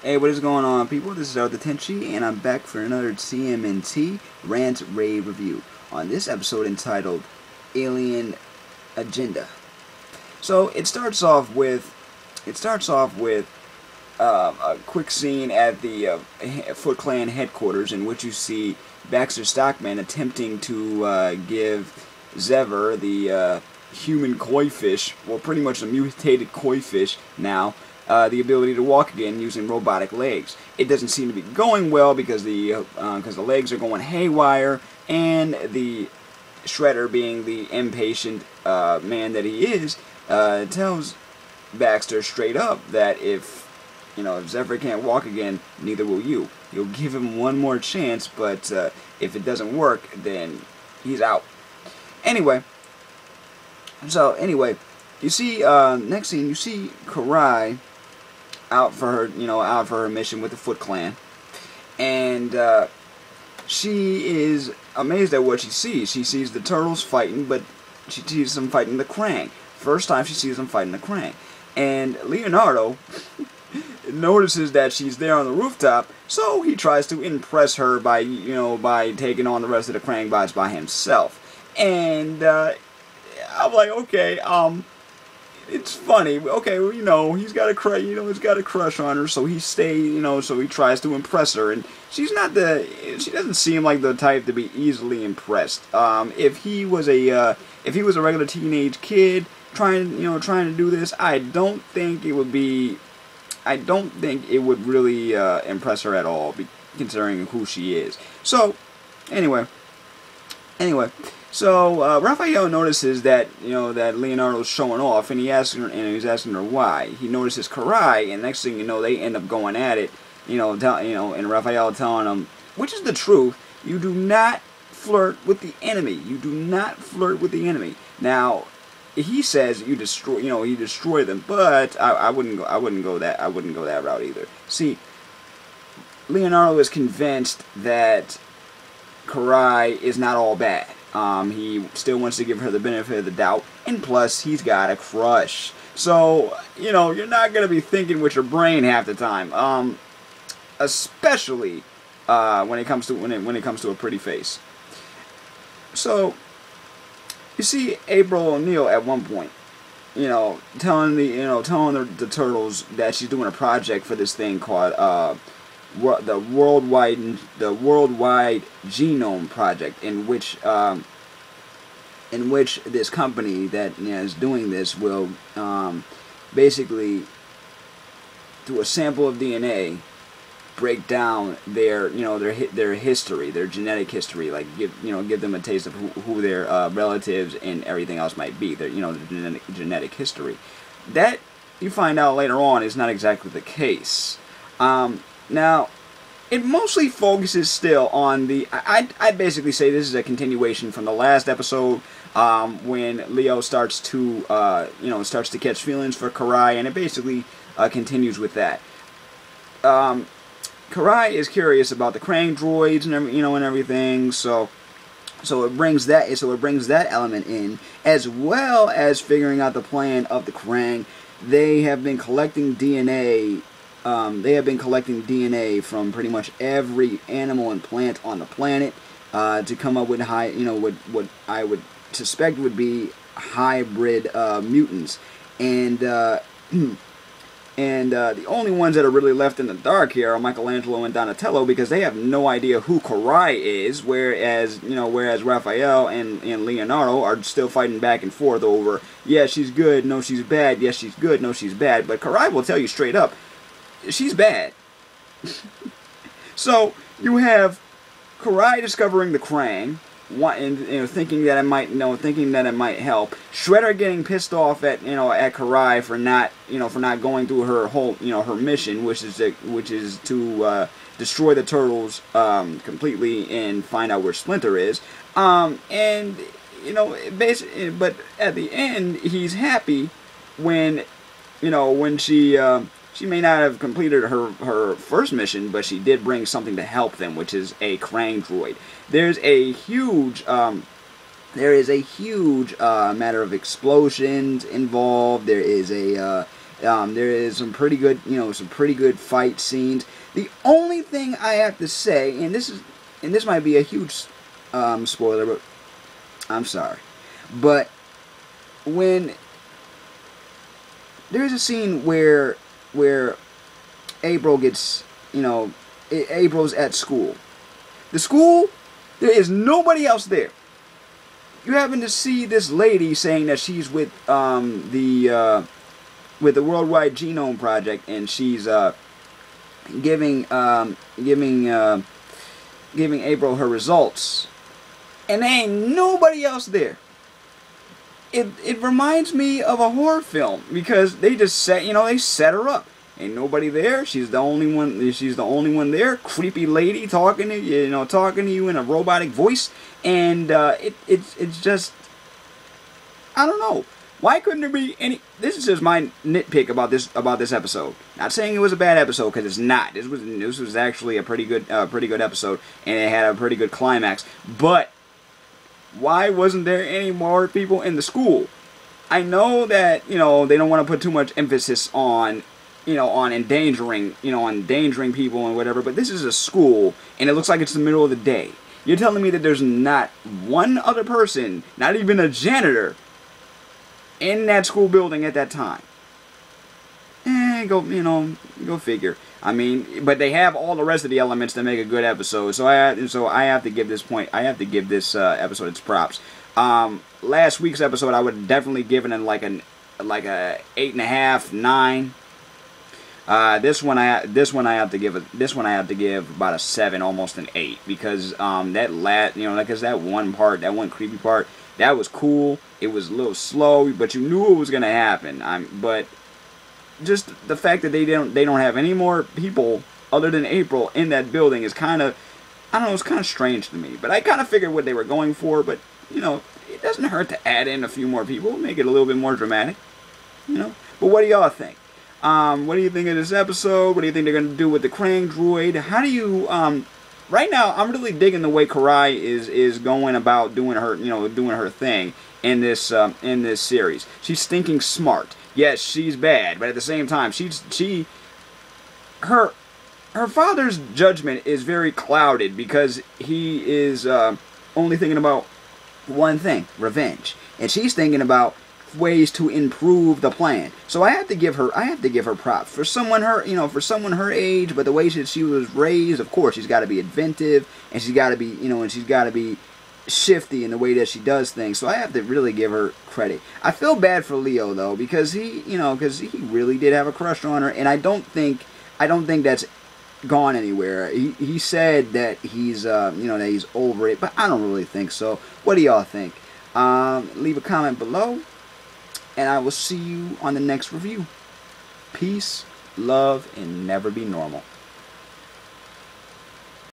Hey, what is going on, people? This is Arthur Tenchi, and I'm back for another TMNT Rant Rave review on this episode entitled Alien Agenda. So it starts off with a quick scene at the Foot Clan headquarters, in which you see Baxter Stockman attempting to give Zever, the human koi fish, well, pretty much a mutated koi fish now, the ability to walk again using robotic legs. It doesn't seem to be going well because the legs are going haywire, and the Shredder, being the impatient man that he is, tells Baxter straight up that if Zephyr can't walk again, neither will you. He'll give him one more chance, but if it doesn't work, then he's out. Anyway, you see, next scene, you see Karai out for her mission with the Foot Clan, and she is amazed at what she sees. She sees the turtles fighting, but she sees them fighting the Krang. First time she sees them fighting the Krang, and Leonardo notices that she's there on the rooftop, so he tries to impress her by taking on the rest of the Krang bots by himself. And I'm like, okay, it's funny. Okay, well, he's got a crush on her, so he tries to impress her, and she doesn't seem like the type to be easily impressed. If he was a regular teenage kid trying to do this, I don't think it would really impress her at all, considering who she is. So, anyway. So Raphael notices that that Leonardo's showing off, and he's asking her why. He notices Karai, and next thing you know, they end up going at it. And Raphael telling him, which is the truth: you do not flirt with the enemy. You do not flirt with the enemy. Now, he says you destroy them, but I wouldn't go that route either. See, Leonardo is convinced that Karai is not all bad. He still wants to give her the benefit of the doubt, and plus, he's got a crush. So, you're not gonna be thinking with your brain half the time, especially when it comes to a pretty face. So, you see April O'Neil at one point, telling the turtles that she's doing a project for this thing called the worldwide genome project, in which this company that is doing this will basically, through a sample of DNA, break down their history, their genetic history, like give them a taste of who their relatives and everything else might be, their genetic history. That, you find out later on, is not exactly the case. Now, it mostly focuses still on the. I'd basically say this is a continuation from the last episode, when Leo starts to catch feelings for Karai, and it basically continues with that. Karai is curious about the Krang droids and everything, so it brings that element in, as well as figuring out the plan of the Krang. They have been collecting DNA. From pretty much every animal and plant on the planet to come up with what I would suspect would be hybrid mutants, and the only ones that are really left in the dark here are Michelangelo and Donatello, because they have no idea who Karai is, whereas Raphael and Leonardo are still fighting back and forth over, yeah, she's good, no, she's bad, yes, she's good, no, she's bad, but Karai will tell you straight up, she's bad. So you have Karai discovering the Krang, thinking that it might help. Shredder getting pissed off at Karai for not going through her whole her mission, which is to destroy the turtles completely and find out where Splinter is. Basically, but at the end, he's happy when she may not have completed her first mission, but she did bring something to help them, which is a Krang droid. There is a huge matter of explosions involved. There is a There is some pretty good, some pretty good fight scenes. The only thing I have to say, and this might be a huge spoiler, but I'm sorry, but when there's a scene where April gets, April's at school. The school, there is nobody else there. You happen to see this lady saying that she's with the Worldwide Genome Project, and she's giving April her results, and there ain't nobody else there. It reminds me of a horror film, because they just set her up. Ain't nobody there. She's the only one. She's the only one there. Creepy lady talking to you, talking to you in a robotic voice, and it's just, I don't know. Why couldn't there be any? This is just my nitpick about this episode. Not saying it was a bad episode, because it's not. This was actually a pretty good episode, and it had a pretty good climax. But why wasn't there any more people in the school? I know that they don't want to put too much emphasis on endangering people and whatever, but this is a school, and it looks like it's the middle of the day. You're telling me that there's not one other person, not even a janitor, in that school building at that time? Go figure. I mean, but they have all the rest of the elements that make a good episode. So I have to give this episode its props. Last week's episode, I would have definitely given it like a 8.5, 9. This one I have to give about a 7, almost an 8, because that one creepy part, that was cool. It was a little slow, but you knew it was gonna happen. But just the fact that they don't have any more people other than April in that building is kind of, I don't know, it's kind of strange to me. But I kind of figured what they were going for. But it doesn't hurt to add in a few more people, make it a little bit more dramatic. But what do y'all think? What do you think of this episode? What do you think they're going to do with the Krang droid? How do you, right now, I'm really digging the way Karai is going about doing her thing in this series. She's thinking smart. Yes, she's bad, but at the same time, her father's judgment is very clouded, because he is only thinking about one thing, revenge, and she's thinking about ways to improve the plan. So I have to give her props for someone her age, but the way that she was raised. Of course, she's got to be inventive, and she's got to be shifty in the way that she does things. So I have to really give her credit. I feel bad for Leo though, because he really did have a crush on her, and I don't think that's gone anywhere. He said that he's over it, but I don't really think so. What do y'all think? Leave a comment below, and I will see you on the next review. Peace, love, and never be normal.